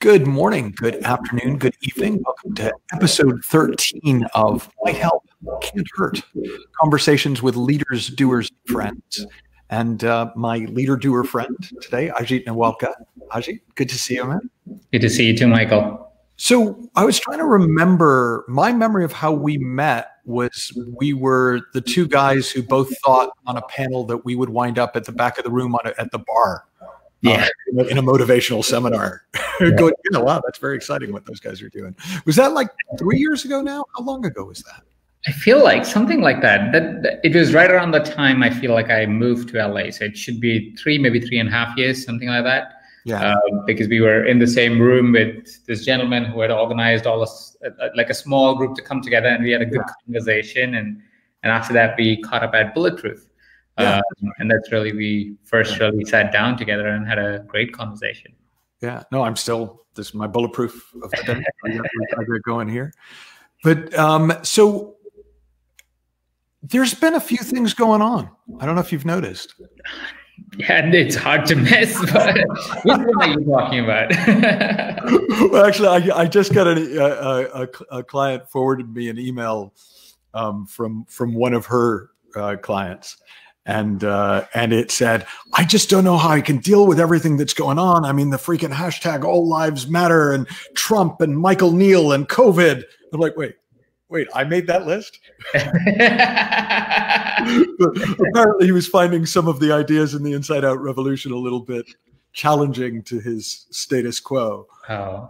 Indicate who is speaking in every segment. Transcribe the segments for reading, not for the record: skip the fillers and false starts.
Speaker 1: Good morning, good afternoon, good evening. Welcome to episode 13 of Might Help, Can't Hurt. Conversations with leaders, doers, and friends. And my leader, doer friend today, Ajit Nawalkha. Ajit, good to see you, man.
Speaker 2: Good to see you too, Michael.
Speaker 1: So I was trying to remember, my memory of how we met was we were the two guys who both thought on a panel that we would wind up at the back of the room at the bar.
Speaker 2: Yeah,
Speaker 1: in a motivational seminar. Going, wow, that's very exciting what those guys are doing. Was that like 3 years ago now? How long ago was that?
Speaker 2: I feel like something like that. That it was right around the time I feel like I moved to LA. So it should be maybe 3.5 years, something like that.
Speaker 1: Yeah.
Speaker 2: Because we were in the same room with this gentleman who had organized all this, like a small group to come together, and we had a good conversation. And after that, we caught up at Bulletproof.
Speaker 1: Yeah.
Speaker 2: And that's really, we first really sat down together and had a great conversation.
Speaker 1: Yeah, no, this is my bulletproof of the day. I get going here. But so there's been a few things going on. I don't know if you've noticed.
Speaker 2: Yeah, it's hard to miss, but which one are you talking about?
Speaker 1: Well, actually, I just got a client forwarded me an email from one of her clients. And it said, I just don't know how I can deal with everything that's going on. I mean, the freaking hashtag all lives matter and Trump and Michael Neal and COVID. I'm like, wait, I made that list? But apparently he was finding some of the ideas in the Inside Out Revolution a little bit challenging to his status quo.
Speaker 2: Oh,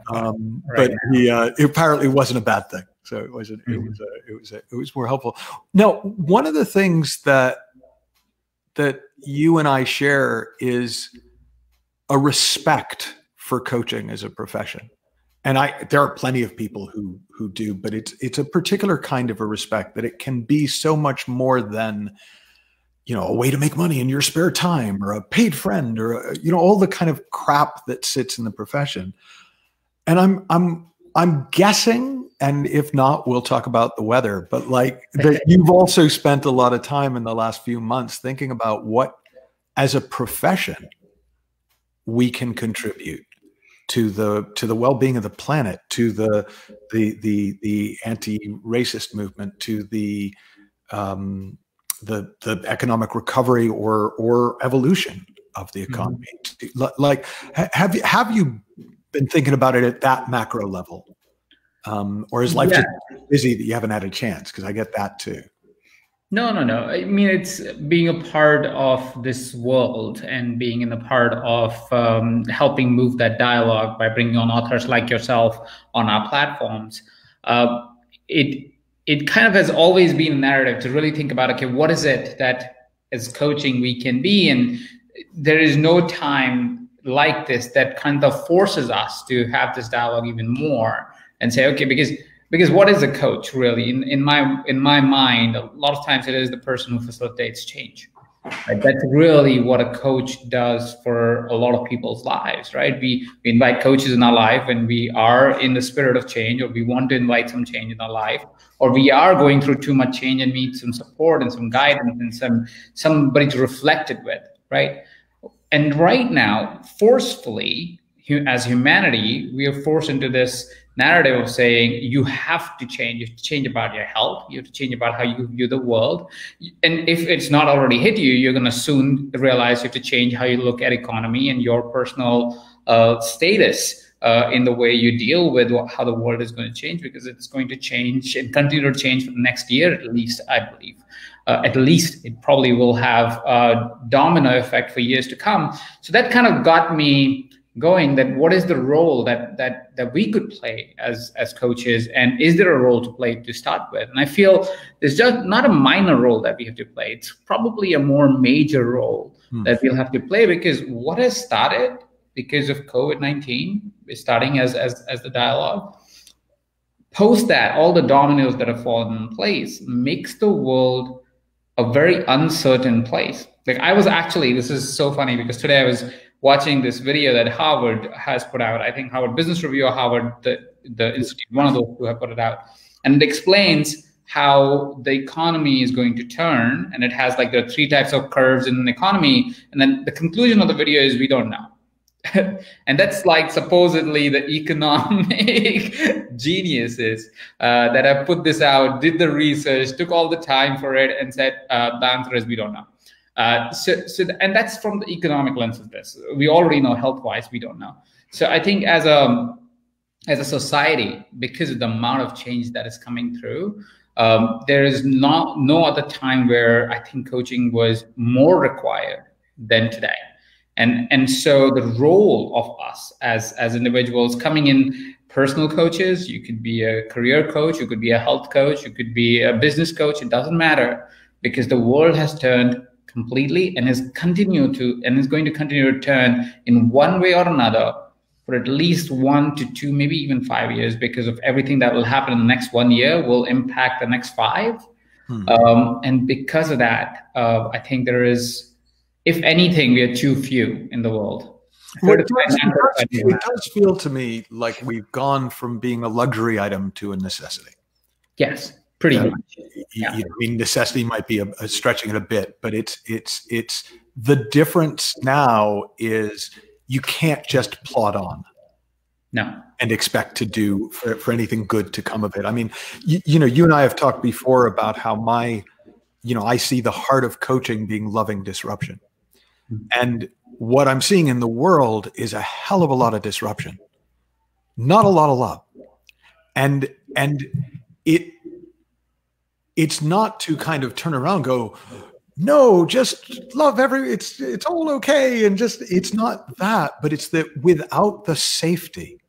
Speaker 1: but it apparently wasn't a bad thing. So it wasn't, it was more helpful. Now, one of the things that you and I share is a respect for coaching as a profession. And there are plenty of people who do, but it's a particular kind of a respect that it can be so much more than, a way to make money in your spare time or a paid friend or, all the kind of crap that sits in the profession. And I'm guessing, and if not, we'll talk about the weather, but like that you've also spent a lot of time in the last few months thinking about what, as a profession, we can contribute to the well-being of the planet, to the anti-racist movement, to the economic recovery or evolution of the economy. Like, have you been thinking about it at that macro level? Or is life just busy that you haven't had a chance? Because I get that too.
Speaker 2: No. I mean, it's being a part of this world and being in a part of helping move that dialogue by bringing on authors like yourself on our platforms. It kind of has always been a narrative to really think about, okay, what is it that as coaching we can be? And there is no time like this that kind of forces us to have this dialogue even more. And say, okay, because what is a coach really? In my mind, a lot of times it is the person who facilitates change. Right? That's really what a coach does for a lot of people's lives, right? We invite coaches in our life when we are in the spirit of change, or we want to invite some change in our life, or we are going through too much change and need some support and some guidance and somebody to reflect it with, right? And right now, forcefully, as humanity, we are forced into this narrative of saying you have to change. You have to change about your health. You have to change about how you view the world. And if it's not already hit you, you're going to soon realize you have to change how you look at economy and your personal status in the way you deal with how the world is going to change, because it's going to change and continue to change for the next year, at least, I believe. At least it probably will have a domino effect for years to come. So that kind of got me going, that what is the role that we could play as coaches, and is there a role to play to start with? And I feel there's just not a minor role that we have to play. It's probably a more major role that we'll have to play, because what has started because of COVID-19 is starting as the dialogue. Post that, all the dominoes that have fallen in place makes the world a very uncertain place. Like this is so funny, because today I was watching this video that Harvard has put out. I think Harvard Business Review or Harvard, the institute, one of those two have put it out. And it explains how the economy is going to turn. And it has like, there are 3 types of curves in an economy. And then the conclusion of the video is we don't know. And that's like supposedly the economic geniuses that have put this out, did the research, took all the time for it, and said the answer is we don't know. And that's from the economic lens of this. We already know health-wise, we don't know. So I think as a society, because of the amount of change that is coming through, there is no other time where I think coaching was more required than today. And so the role of us as individuals coming in, personal coaches, you could be a career coach, you could be a health coach, you could be a business coach, it doesn't matter, because the world has turned completely and is going to continue to turn in one way or another for at least 1 to 2, maybe even 5 years, because of everything that will happen in the next 1 year will impact the next 5. And because of that, I think there is, if anything, we are too few in the world.
Speaker 1: Well, it does feel to me like we've gone from being a luxury item to a necessity.
Speaker 2: Yes, pretty much.
Speaker 1: I mean, necessity might be a stretching it a bit, but it's the difference now is you can't just plod on.
Speaker 2: No.
Speaker 1: And expect to do for anything good to come of it. I mean, you and I have talked before about how I see the heart of coaching being loving disruption. And what I'm seeing in the world is a hell of a lot of disruption, not a lot of love. And it's not to kind of turn around and go, no, just love it's all okay. And it's not that, but it's that without the safety,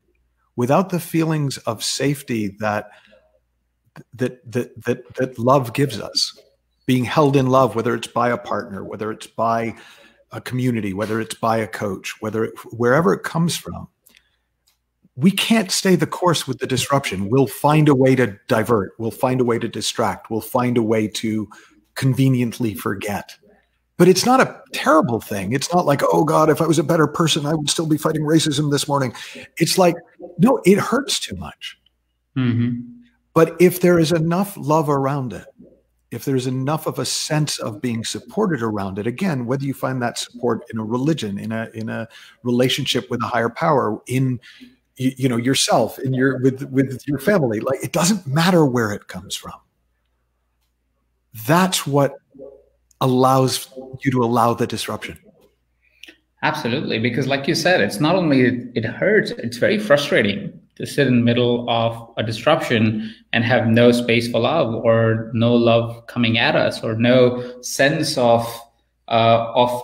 Speaker 1: without the feelings of safety that love gives us, being held in love, whether it's by a partner, whether it's by a community, whether it's by a coach, wherever it comes from, we can't stay the course with the disruption. We'll find a way to divert. We'll find a way to distract. We'll find a way to conveniently forget. But it's not a terrible thing. It's not like, oh God, if I was a better person, I would still be fighting racism this morning. It's like, no, it hurts too much. But if there is enough love around it, if there's enough of a sense of being supported around it, again, whether you find that support in a religion, in a relationship with a higher power, in yourself, with your family, like it doesn't matter where it comes from. That's what allows you to allow the disruption.
Speaker 2: Absolutely, because like you said, it's not only it hurts, it's very frustrating to sit in the middle of a disruption and have no space for love, or no love coming at us, or no sense of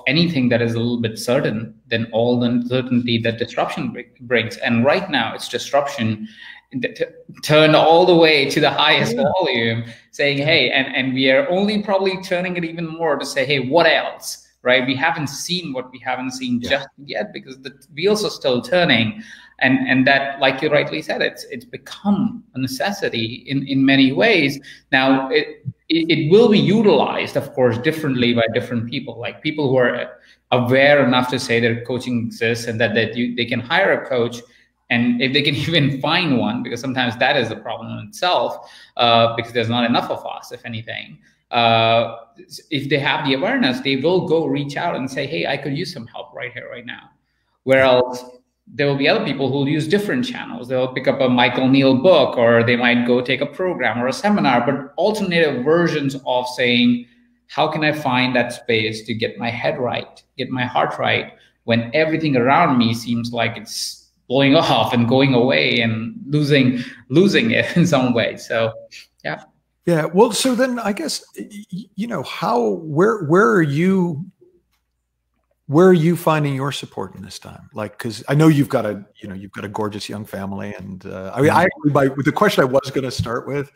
Speaker 2: anything that is a little bit certain than all the uncertainty that disruption brings. And right now it's disruption turned all the way to the highest volume, saying, hey, and we are only probably turning it even more to say, hey, what else? Right? We haven't seen what we haven't seen just yet, because the wheels are still turning. And that, like you rightly said, it's become a necessity in many ways. Now, it will be utilized, of course, differently by different people, like people who are aware enough to say that coaching exists and that they can hire a coach, and if they can even find one, because sometimes that is the problem in itself, because there's not enough of us, if anything. If they have the awareness, they will go reach out and say, hey, I could use some help right here, right now. Whereas there will be other people who will use different channels. They'll pick up a Michael Neal book, or they might go take a program or a seminar, but alternative versions of saying, how can I find that space to get my head right, get my heart right, when everything around me seems like it's blowing off and going away and losing it in some way. So, yeah.
Speaker 1: Yeah. Well, so then I guess, where are you finding your support in this time? Like, because I know you've got a gorgeous young family, and I mean, the question I was going to start with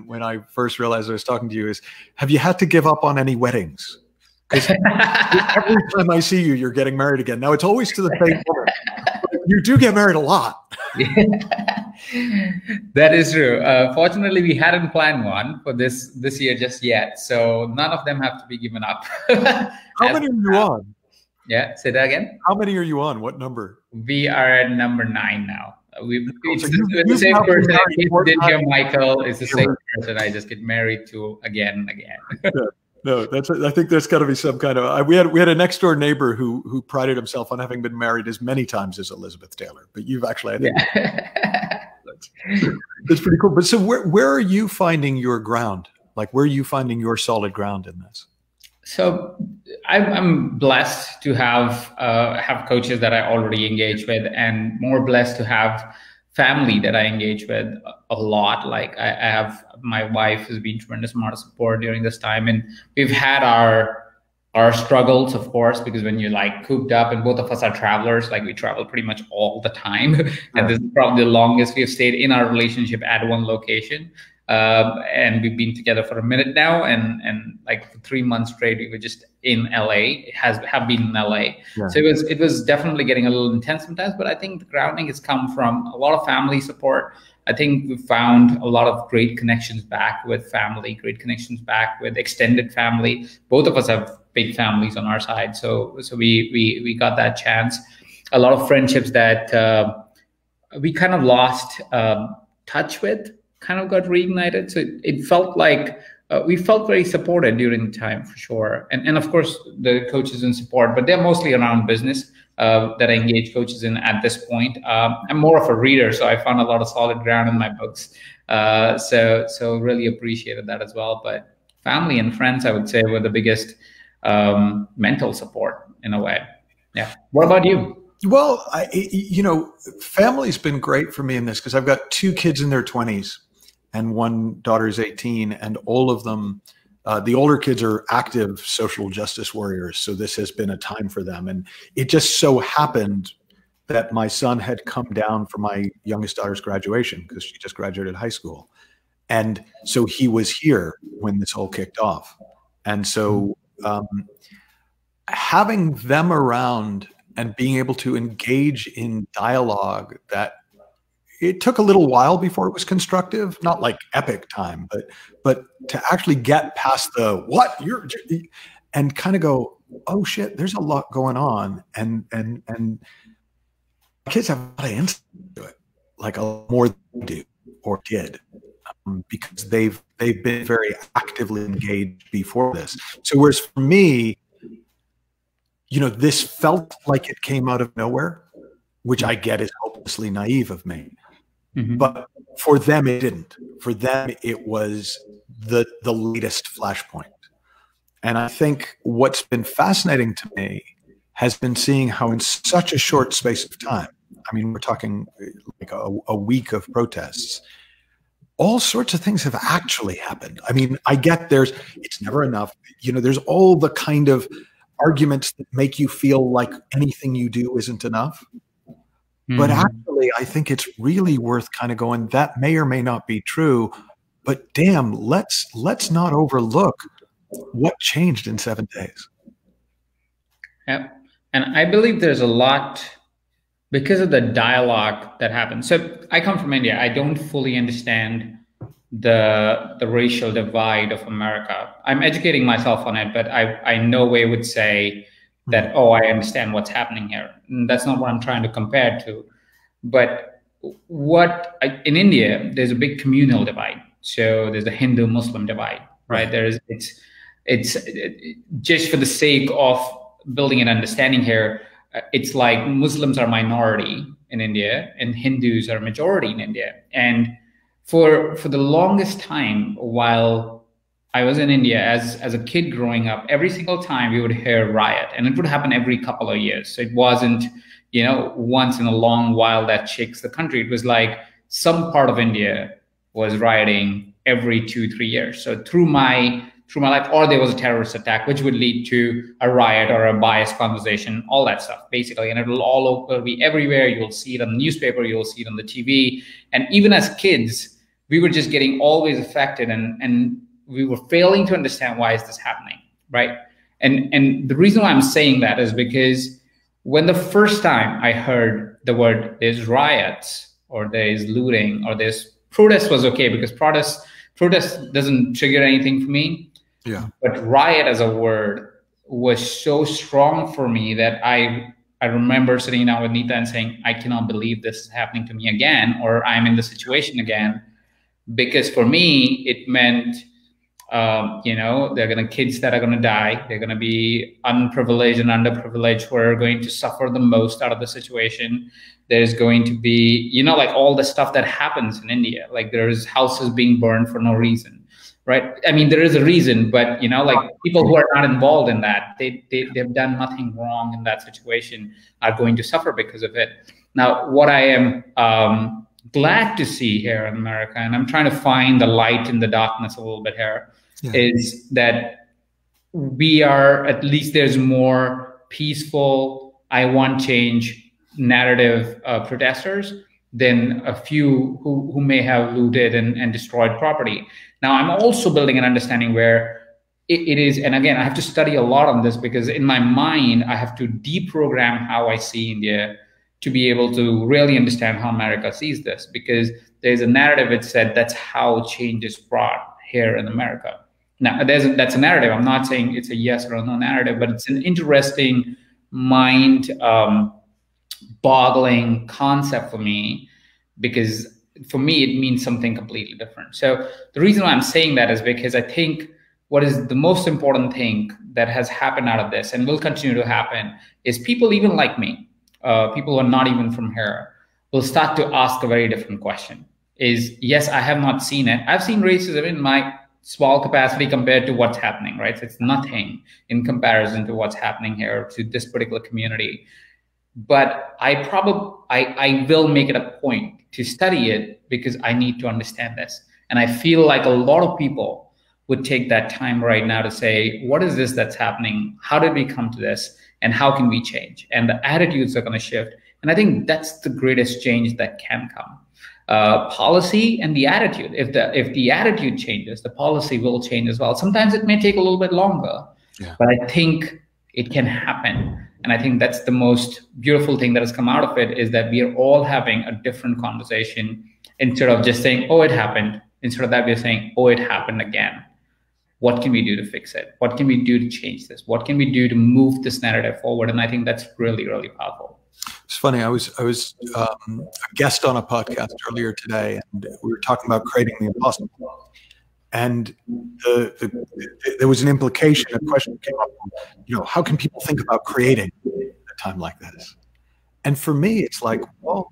Speaker 1: when I first realized I was talking to you is, have you had to give up on any weddings? Because every time I see you, you're getting married again. Now it's always to the same woman. You do get married a lot.
Speaker 2: That is true. Fortunately, we hadn't planned one for this year just yet, so none of them have to be given up.
Speaker 1: How many are you on?
Speaker 2: Yeah, say that again.
Speaker 1: How many are you on? What number?
Speaker 2: We are at number 9 now. It's the same person. If you did hear Michael, it's the same person I just get married to again and again.
Speaker 1: No, I think there's got to be some kind of. We had a next door neighbor who prided himself on having been married as many times as Elizabeth Taylor. But you've actually, I think, that's pretty cool. But so where are you finding your ground? Like, where are you finding your solid ground in this?
Speaker 2: So I'm blessed to have coaches that I already engage with, and more blessed to have family that I engage with a lot. Like I have, my wife has been tremendous amount of support during this time, and we've had our struggles, of course, because when you're like cooped up, and both of us are travelers, like we travel pretty much all the time. And this is probably the longest we've stayed in our relationship at one location. And we've been together for a minute now, and like for 3 months straight, we were just in LA. Have been in LA. Yeah. So it was definitely getting a little intense sometimes, but I think the grounding has come from a lot of family support. I think we've found a lot of great connections back with family, great connections back with extended family. Both of us have big families on our side, so we got that chance. A lot of friendships that we kind of lost touch with kind of got reignited. So it felt like we felt very supported during the time, for sure. And of course, the coaches in support, but they're mostly around business that I engage coaches in at this point. I'm more of a reader, so I found a lot of solid ground in my books. So really appreciated that as well. But family and friends, I would say, were the biggest mental support in a way. Yeah. What about you?
Speaker 1: Well, family's been great for me in this because I've got 2 kids in their 20s and one daughter's 18, and all of them, the older kids are active social justice warriors. So this has been a time for them. And it just so happened that my son had come down for my youngest daughter's graduation because she just graduated high school. And so he was here when this all kicked off. And so having them around and being able to engage in dialogue that it took a little while before it was constructive, not like epic time, but to actually get past the what you're and kind of go, oh shit, there's a lot going on, and kids have a lot of insight to it, like a lot more than we do or did, because they've been very actively engaged before this. So whereas for me, this felt like it came out of nowhere, which I get is hopelessly naive of me. Mm-hmm. But for them, it didn't. For them, it was the latest flashpoint. And I think what's been fascinating to me has been seeing how in such a short space of time, I mean, we're talking like a week of protests, all sorts of things have actually happened. I mean, I get it's never enough. There's all the kind of arguments that make you feel like anything you do isn't enough. But actually, I think it's really worth kind of going, that may or may not be true, but damn, let's not overlook what changed in 7 days.
Speaker 2: Yeah. And I believe there's a lot because of the dialogue that happened. So I come from India. I don't fully understand the racial divide of America. I'm educating myself on it, but I no way would say that, oh, I understand what's happening here. And that's not what I'm trying to compare to. But in India, there's a big communal divide. So there's a Hindu-Muslim divide, right? It's just for the sake of building an understanding here. It's like Muslims are minority in India and Hindus are majority in India. And for the longest time, while I was in India as a kid growing up, every single time we would hear riot, and it would happen every couple of years. So it wasn't, once in a long while that shakes the country. It was like some part of India was rioting every 2-3 years. So through my life, or there was a terrorist attack, which would lead to a riot or a biased conversation, all that stuff, basically. And it'll be everywhere. You'll see it on the newspaper, you'll see it on the TV. And even as kids, we were just getting always affected, and we were failing to understand why is this happening, right? And the reason why I'm saying that is because when the first time I heard the word there's riots or there's looting or there's protest was okay, because protest doesn't trigger anything for me. Yeah. But riot as a word was so strong for me that I remember sitting down with Neeta and saying, I cannot believe this is happening to me again, or I'm in the situation again. Because for me, it meant You know, they're going to kids that are going to die. They're going to be unprivileged and underprivileged who are going to suffer the most out of the situation. There's going to be, you know, like all the stuff that happens in India. Like there's houses being burned for no reason, right? I mean, there is a reason, but you know, like people who are not involved in that, they've done nothing wrong in that situation, are going to suffer because of it. Now, what I am glad to see here in America, and I'm trying to find the light in the darkness a little bit here, is that we are, at least there's more peaceful, I want change narrative protesters than a few who may have looted and destroyed property. Now, I'm also building an understanding where it is, and again, I have to study a lot on this, because in my mind, I have to deprogram how I see India to be able to really understand how America sees this, because there's a narrative it said that's how change is brought here in America. Now, that's a narrative. I'm not saying it's a yes or a no narrative, but it's an interesting mind boggling concept for me, because for me, it means something completely different. So the reason why I'm saying that is because I think what is the most important thing that has happened out of this and will continue to happen is people even like me, people who are not even from here, will start to ask a very different question. Is, yes, I have not seen it. I've seen racism in my small capacity compared to what's happening, right? So it's nothing in comparison to what's happening here to this particular community. But I will make it a point to study it, because I need to understand this. And I feel like a lot of people would take that time right now to say, what is this that's happening? How did we come to this? And how can we change? And the attitudes are going to shift. And I think that's the greatest change that can come. Policy and the attitude. If the attitude changes, the policy will change as well. Sometimes it may take a little bit longer, but I think it can happen. And I think that's the most beautiful thing that has come out of it, is that we are all having a different conversation. Instead of just saying, oh, it happened. Instead of that, we're saying, oh, it happened again. What can we do to fix it? What can we do to change this? What can we do to move this narrative forward? And I think that's really, really powerful.
Speaker 1: It's funny. I was a guest on a podcast earlier today, and we were talking about creating the impossible. And there was an implication, a question came up, you know, how can people think about creating a time like this? And for me, it's like, well,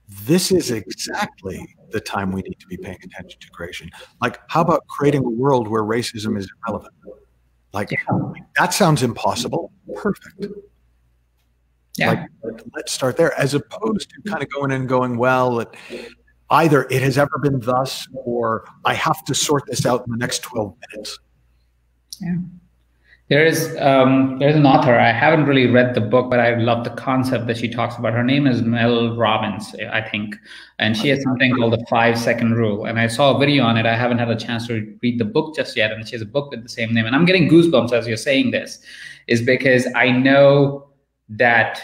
Speaker 1: this is exactly the time we need to be paying attention to creation. Like, how about creating a world where racism is irrelevant? Like, that sounds impossible. Perfect. Like, let's start there, as opposed to kind of going in and going, well, either it has ever been thus, or I have to sort this out in the next 12 minutes.
Speaker 2: Yeah. There's an author, I haven't really read the book, but I love the concept that she talks about. Her name is Mel Robbins, I think. And she has something called the 5-second rule. And I saw a video on it. I haven't had a chance to read the book just yet. And she has a book with the same name. And I'm getting goosebumps as you're saying this, is because I know that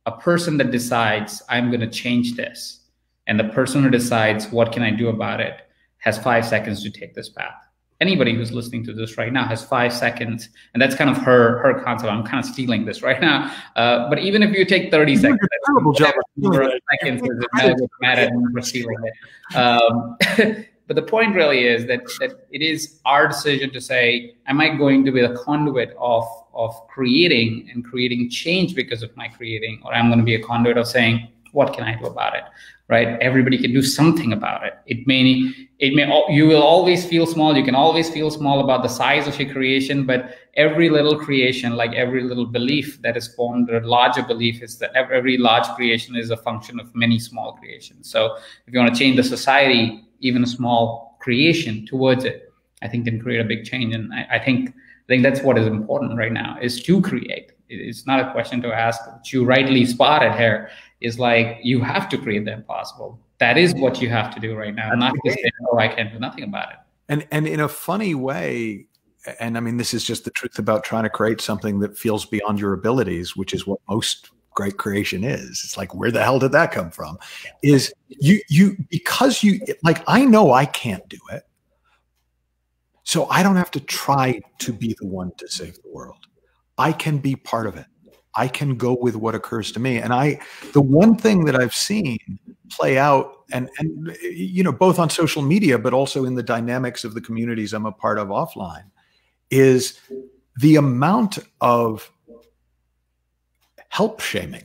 Speaker 2: a person that decides I'm going to change this, and the person who decides what can I do about it, has 5 seconds to take this path. Anybody who's listening to this right now has 5 seconds, and that's kind of her concept. I'm kind of stealing this right now, but even if you take 30 seconds,
Speaker 1: terrible job.
Speaker 2: Seconds doesn't matter. We're stealing it. But the point really is that it is our decision to say, am I going to be the conduit of creating change because of my creating, or I'm going to be a conduit of saying, what can I do about it? Right? Everybody can do something about it. You will always feel small. You can always feel small about the size of your creation, but every little creation, like every little belief that is formed, a larger belief is that every large creation is a function of many small creations. So if you want to change the society, even a small creation towards it, I think can create a big change. And I think that's what is important right now, is to create. It's not a question to ask, which you rightly spotted here, is like, you have to create the impossible. That is what you have to do right now, not to say, oh, I can do nothing about it.
Speaker 1: And in a funny way, and I mean, this is just the truth about trying to create something that feels beyond your abilities, which is what most great creation is. It's like, where the hell did that come from? Is because like, I know I can't do it, so I don't have to try to be the one to save the world. I can be part of it. I can go with what occurs to me. And the one thing that I've seen play out, and you know, both on social media, but also in the dynamics of the communities I'm a part of offline, is the amount of help shaming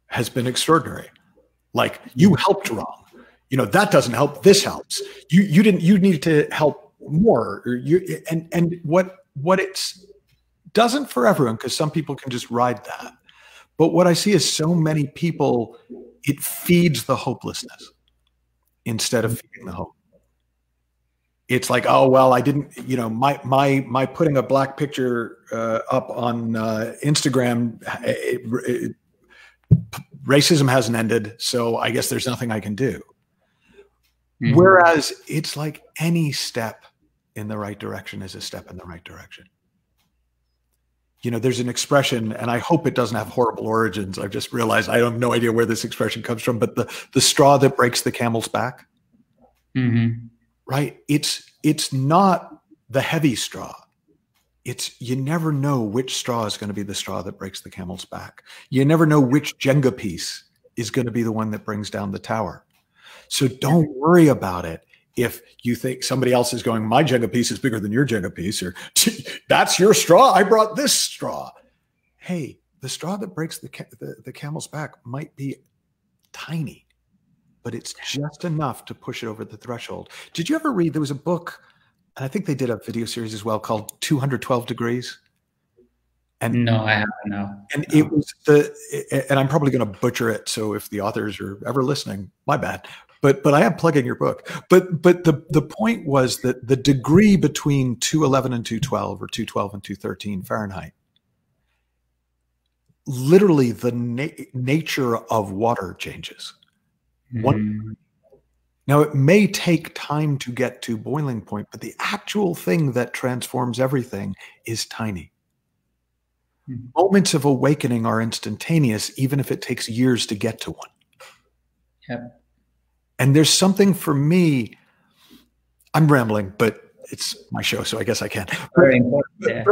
Speaker 1: has been extraordinary. Like, you helped wrong. You know, that doesn't help. This helps. You didn't. You need to help more. Or and what it's doesn't for everyone, because some people can just ride that. But what I see is so many people, it feeds the hopelessness instead of feeding the hope. It's like, oh, well, I didn't, you know, my putting a black picture up on Instagram, racism hasn't ended, so I guess there's nothing I can do. Mm-hmm. Whereas it's like any step in the right direction is a step in the right direction. You know, there's an expression, and I hope it doesn't have horrible origins. I've just realized I have no idea where this expression comes from, but the straw that breaks the camel's back. Mm-hmm. Right? It's not the heavy straw. It's, you never know which straw is going to be the straw that breaks the camel's back. You never know which Jenga piece is going to be the one that brings down the tower. So don't worry about it. If you think somebody else is going, my Jenga piece is bigger than your Jenga piece, or that's your straw, I brought this straw. Hey, the straw that breaks the camel's back might be tiny, but it's just enough to push it over the threshold. Did you ever read, there was a book, and I think they did a video series as well, called 212 Degrees? And
Speaker 2: no, I haven't, no.
Speaker 1: And no. It was and I'm probably going to butcher it, so if the authors are ever listening, my bad. But I am plugging your book. But the point was that the degree between 211 and 212, or 212 and 213 Fahrenheit, literally the nature of water changes. Now, it may take time to get to boiling point, but the actual thing that transforms everything is tiny. Moments of awakening are instantaneous, even if it takes years to get to one.
Speaker 2: Yep.
Speaker 1: And there's something for me, I'm rambling, but it's my show, so I guess I can.
Speaker 2: Very important, yeah.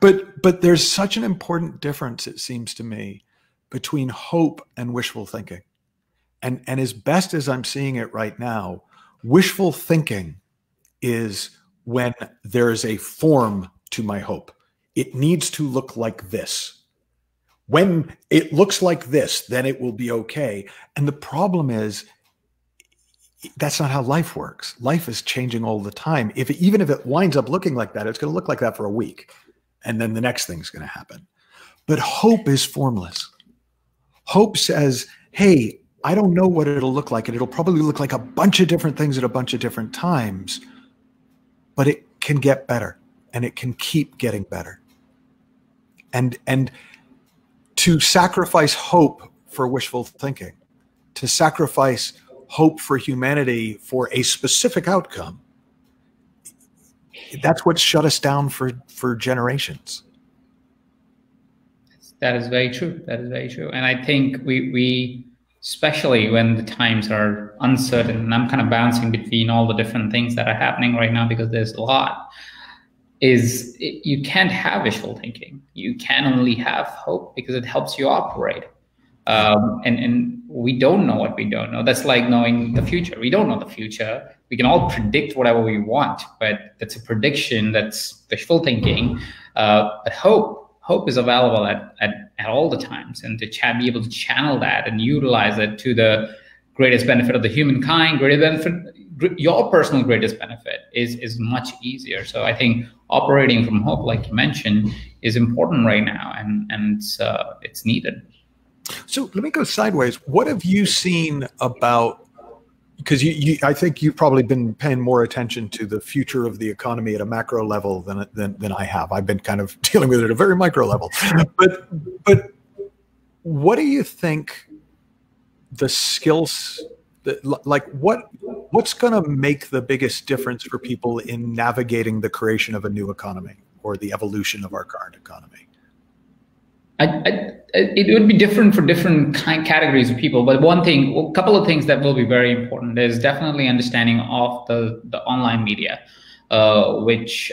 Speaker 1: But there's such an important difference, it seems to me, between hope and wishful thinking. And as best as I'm seeing it right now, wishful thinking is when there is a form to my hope. It needs to look like this. When it looks like this, then it will be okay. And the problem is, that's not how life works. Life is changing all the time. Even if it winds up looking like that, it's going to look like that for a week. And then the next thing's going to happen. But hope is formless. Hope says, hey, I don't know what it'll look like, and it'll probably look like a bunch of different things at a bunch of different times, but it can get better, and it can keep getting better. And to sacrifice hope for wishful thinking, to sacrifice hope for humanity for a specific outcome, that's what shut us down for generations.
Speaker 2: That is very true. That is very true. And I think we especially when the times are uncertain, and I'm kind of bouncing between all the different things that are happening right now because there's a lot, you can't have wishful thinking. You can only have hope because it helps you operate. And we don't know what we don't know. That's like knowing the future. We don't know the future. We can all predict whatever we want, but that's a prediction. That's wishful thinking. But hope is available at all the times, and to be able to channel that and utilize it to the greatest benefit of the humankind, your personal greatest benefit is much easier. So I think operating from hope, like you mentioned, is important right now, and it's needed.
Speaker 1: So let me go sideways. What have you seen about, because I think you've probably been paying more attention to the future of the economy at a macro level than I have. I've been kind of dealing with it at a very micro level. But what do you think the skills like what's going to make the biggest difference for people in navigating the creation of a new economy or the evolution of our current economy?
Speaker 2: It would be different for different categories of people, but a couple of things that will be very important is definitely understanding of the online media, which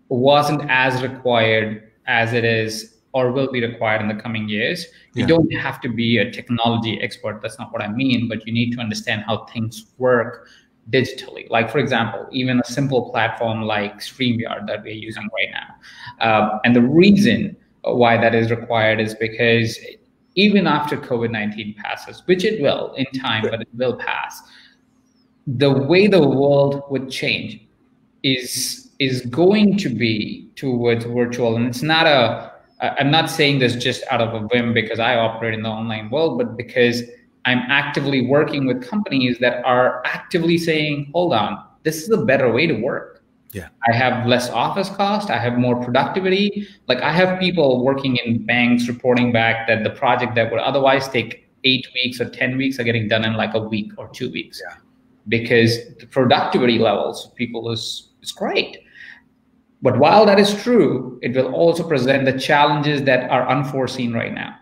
Speaker 2: wasn't as required as it is or will be required in the coming years. You don't have to be a technology expert. That's not what I mean, but you need to understand how things work digitally. Like, for example, even a simple platform like StreamYard that we're using right now. And the reason why that is required is because even after COVID-19 passes, which it will in time, but it will pass, the way the world would change is going to be towards virtual. And it's not I'm not saying this just out of a whim because I operate in the online world, but because I'm actively working with companies that are actively saying, hold on, this is a better way to work.
Speaker 1: Yeah.
Speaker 2: I have less office cost. I have more productivity. Like, I have people working in banks reporting back that the project that would otherwise take 8 weeks or 10 weeks are getting done in like a week or 2 weeks.
Speaker 1: Yeah.
Speaker 2: Because the productivity levels of people is great. But while that is true, it will also present the challenges that are unforeseen right now.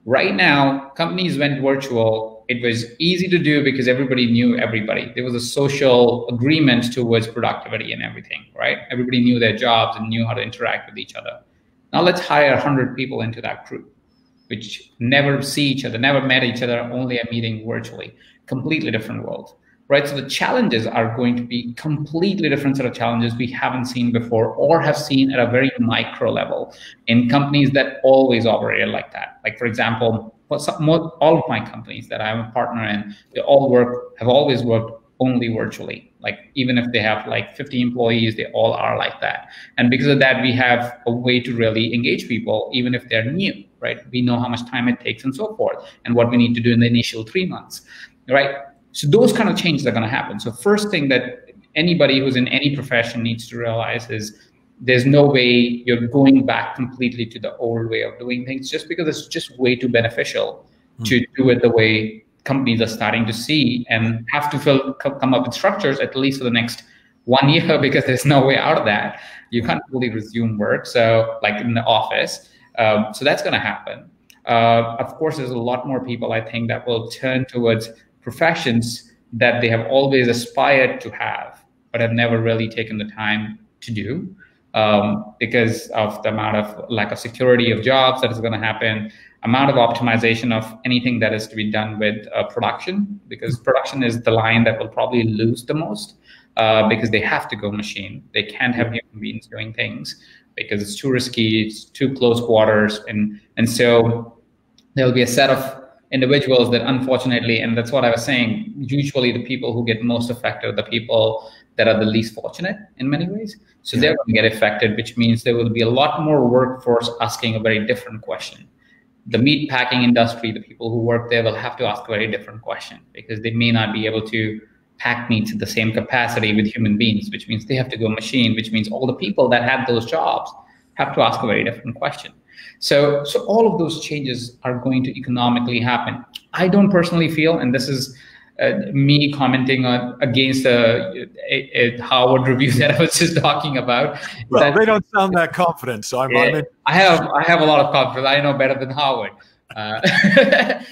Speaker 2: Right now, companies went virtual. It was easy to do because everybody knew everybody. There was a social agreement towards productivity and everything, right? Everybody knew their jobs and knew how to interact with each other. Now let's hire 100 people into that crew, which never see each other, never met each other, only a meeting virtually. Completely different world. Right, so the challenges are going to be completely different set of challenges we haven't seen before or have seen at a very micro level in companies that always operated like that. Like, for example, all of my companies that I'm a partner in, they all have always worked only virtually. Like, even if they have like 50 employees, they all are like that. And because of that, we have a way to really engage people, even if they're new, right? We know how much time it takes and so forth, and what we need to do in the initial 3 months, right? So those kind of changes are going to happen. So first thing that anybody who's in any profession needs to realize is there's no way you're going back completely to the old way of doing things, just because it's just way too beneficial to do it the way companies are starting to see, and have to come up with structures at least for the next 1 year, because there's no way out of that. You can't fully resume work, so like in the office. So that's going to happen. Of course, there's a lot more people, I think, that will turn towards professions that they have always aspired to have, but have never really taken the time to do, because of the amount of lack of security of jobs that is going to happen, amount of optimization of anything that is to be done with production, because production is the line that will probably lose the most, because they have to go machine. They can't have human beings doing things because it's too risky, it's too close quarters, and so there'll be a set of individuals that, unfortunately, and that's what I was saying, usually the people who get most affected are the people that are the least fortunate in many ways. So they're going to get affected, which means there will be a lot more workforce asking a very different question. The meat packing industry, the people who work there will have to ask a very different question, because they may not be able to pack meats at the same capacity with human beings, which means they have to go machine, which means all the people that had those jobs have to ask a very different question. So all of those changes are going to economically happen. I don't personally feel, and this is me commenting on against a Harvard review that I was just talking about.
Speaker 1: Well, they don't sound that confident, so I'm on it.
Speaker 2: I have a lot of confidence. I know better than Harvard. I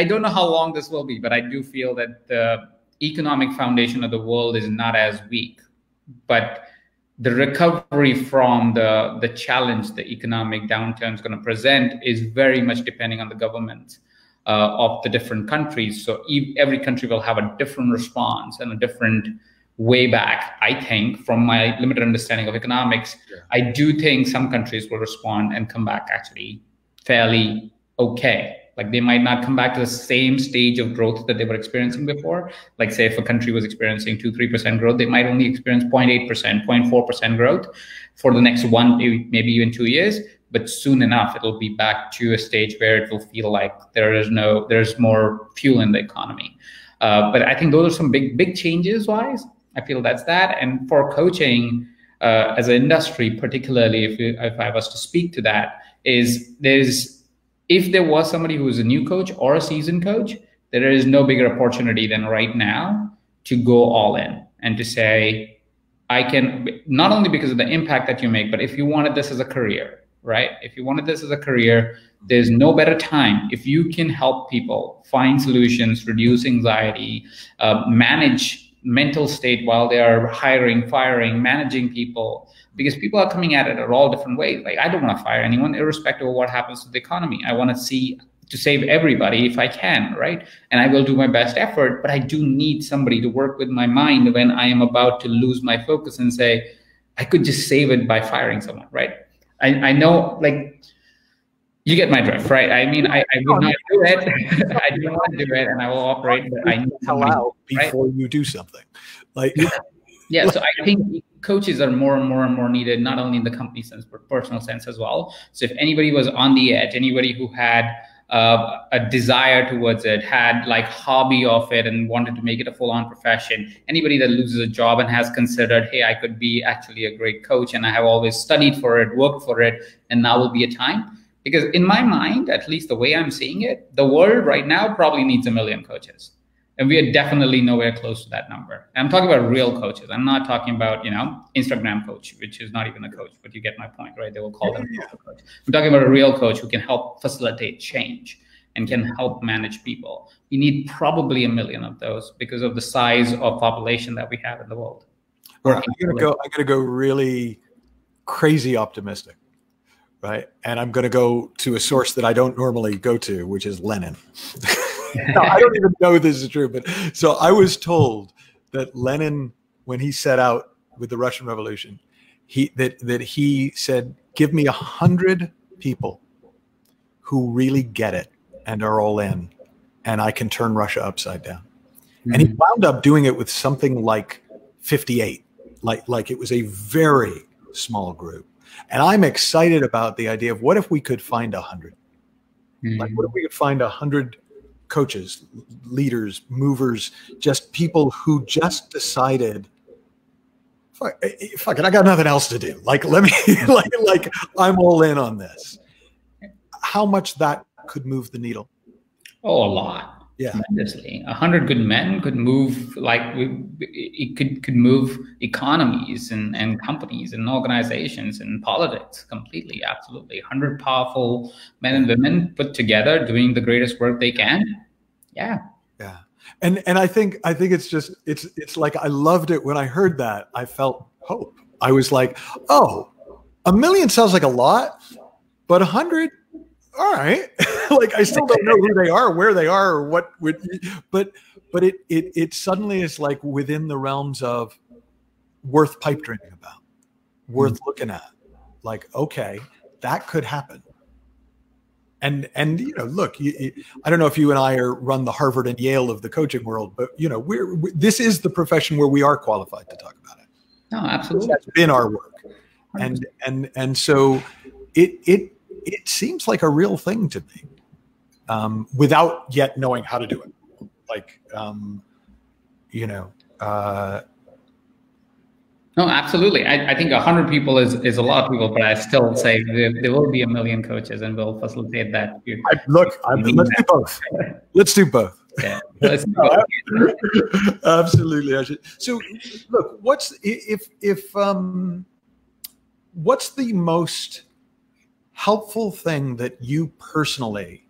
Speaker 2: don't know how long this will be, but I do feel that the economic foundation of the world is not as weak, but the recovery from the challenge the economic downturn is going to present is very much depending on the government of the different countries. So every country will have a different response and a different way back. I think, from my limited understanding of economics, I do think some countries will respond and come back actually fairly okay. Like, they might not come back to the same stage of growth that they were experiencing before. Like, say, if a country was experiencing 2-3% growth, they might only experience 0.8%, 0.4% growth for the next 1, maybe even 2 years. But soon enough, it'll be back to a stage where it will feel like there's more fuel in the economy. But I think those are some big changes wise. I feel that's that. And for coaching as an industry, particularly if I was to speak to that, if there was somebody who is a new coach or a seasoned coach, there is no bigger opportunity than right now to go all in and to say, I can, not only because of the impact that you make, but if you wanted this as a career, right? If you wanted this as a career, there's no better time. If you can help people find solutions, reduce anxiety, manage mental state while they are hiring, firing, managing people, because people are coming at it in all different ways. Like, I don't want to fire anyone, irrespective of what happens to the economy. I want to save everybody if I can, right? And I will do my best effort, but I do need somebody to work with my mind when I am about to lose my focus and say, I could just save it by firing someone, right? I know, like, you get my drift, right? I mean, I would not do it. I don't want to do it, and I will operate, but I need somebody
Speaker 1: out before
Speaker 2: right?
Speaker 1: you do something. Like,
Speaker 2: yeah. So I think coaches are more and more and more needed, not only in the company sense, but personal sense as well. So if anybody was on the edge, anybody who had a desire towards it, had like hobby of it and wanted to make it a full-on profession, anybody that loses a job and has considered, hey, I could be actually a great coach, and I have always studied for it, worked for it, and now will be a time. Because in my mind, at least the way I'm seeing it, the world right now probably needs 1 million coaches. And we are definitely nowhere close to that number. And I'm talking about real coaches. I'm not talking about, Instagram coach, which is not even a coach, but you get my point, right? They will call them a coach. I'm talking about a real coach who can help facilitate change and can help manage people. We need probably 1 million of those because of the size of population that we have in the world.
Speaker 1: I'm gonna go really crazy optimistic. Right. And I'm going to go to a source that I don't normally go to, which is Lenin. No, I don't even know this is true. But so I was told that Lenin, when he set out with the Russian Revolution, he said, give me 100 people who really get it and are all in, and I can turn Russia upside down. Mm-hmm. And he wound up doing it with something like 58. Like it was a very small group. And I'm excited about the idea of what if we could find 100? Mm-hmm. Like, what if we could find 100 coaches, leaders, movers, just people who just decided, fuck it, I got nothing else to do. Like, let me, like I'm all in on this. How much that could move the needle?
Speaker 2: Oh, a lot. Yeah, tremendously. 100 good men could move, it could move economies and companies and organizations and politics completely. Absolutely. 100 powerful men and women put together doing the greatest work they can. Yeah.
Speaker 1: Yeah. And I think it's like, I loved it when I heard that. I felt hope. I was like, oh, 1 million sounds like a lot, but 100, all right. Like, I still don't know who they are, where they are, or what would, but it suddenly is like within the realms of worth pipe dreaming about, worth looking at. Like, okay, that could happen. And look, I don't know if you and I run the Harvard and Yale of the coaching world, but this is the profession where we are qualified to talk about it.
Speaker 2: No, absolutely.
Speaker 1: That's been our work, and so it seems like a real thing to me, without yet knowing how to do it. Like,
Speaker 2: no, absolutely. I think 100 people is a lot of people, but I still say there will be 1 million coaches, and we'll facilitate that.
Speaker 1: Let's do both. Let's do both.
Speaker 2: Yeah, let's do both.
Speaker 1: Absolutely, Ajit. So, look, what's the most helpful thing that you personally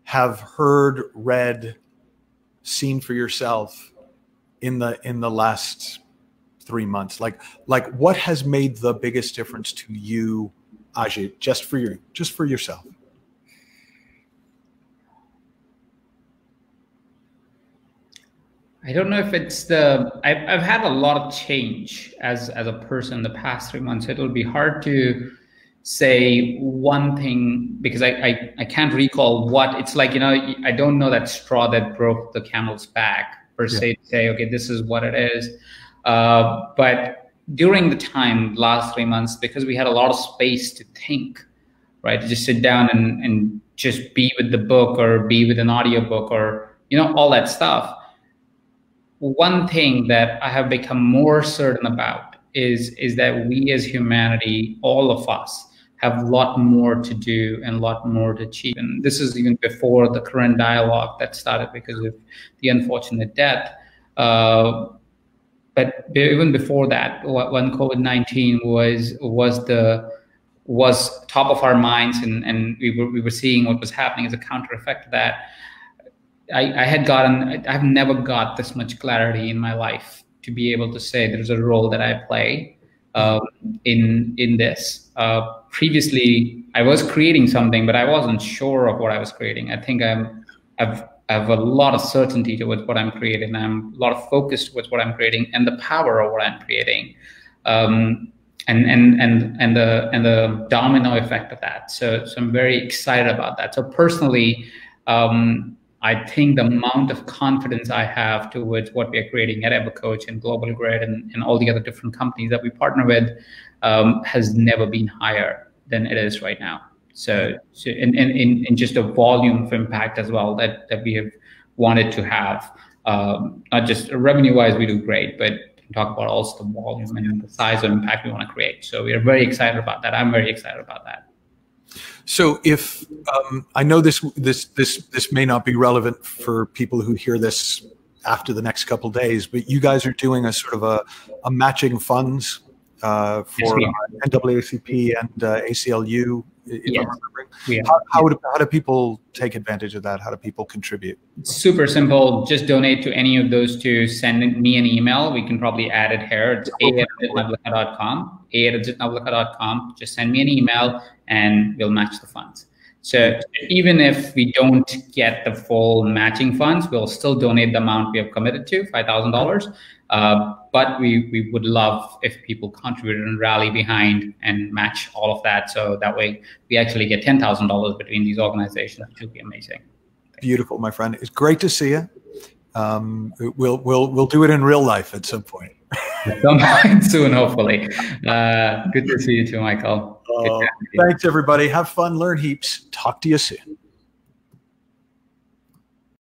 Speaker 1: have heard, read, seen for yourself in the last 3 months? Like what has made the biggest difference to you, Ajit, just for yourself?
Speaker 2: I don't know if it's I've had a lot of change as a person in the past 3 months. It'll be hard to say one thing because I can't recall what it's like. I don't know that straw that broke the camel's back per se to say, okay, this is what it is. But during the time, last 3 months, because we had a lot of space to think, right? To just sit down and just be with the book or be with an audiobook or, all that stuff. One thing that I have become more certain about is that we as humanity, all of us, have a lot more to do and a lot more to achieve. And this is even before the current dialogue that started because of the unfortunate death. But even before that, when COVID-19 was top of our minds and we were seeing what was happening as a counter effect to that, I've never got this much clarity in my life to be able to say there's a role that I play in this. Previously, I was creating something, but I wasn't sure of what I was creating. I think I have a lot of certainty towards what I'm creating. I'm a lot of focus towards what I'm creating and the power of what I'm creating, and the domino effect of that. So I'm very excited about that. So personally, I think the amount of confidence I have towards what we are creating at Evercoach and Global Grid and all the other different companies that we partner with has never been higher than it is right now. So in just a volume of impact as well that we have wanted to have, not just revenue-wise, we do great, but talk about also the volume and the size of impact we want to create. So we are very excited about that. I'm very excited about that.
Speaker 1: So if I know this may not be relevant for people who hear this after the next couple of days, but you guys are doing a sort of a matching funds for NAACP and ACLU. If I'm remembering. How do people take advantage of that? How do people contribute?
Speaker 2: Super simple. Just donate to any of those two. Send me an email. We can probably add it here. It's a@ajitnawalkha.com. a@ajitnawalkha.com. Just send me an email and we'll match the funds. So even if we don't get the full matching funds, we'll still donate the amount we have committed to, $5,000. But we would love if people contributed and rally behind and match all of that. So that way we actually get $10,000 between these organizations, which would be amazing.
Speaker 1: Beautiful, my friend. It's great to see you. We'll do it in real life at some point.
Speaker 2: Soon, hopefully. Good to see you too, Michael.
Speaker 1: Thanks, everybody. Have fun, learn heaps. Talk to you soon.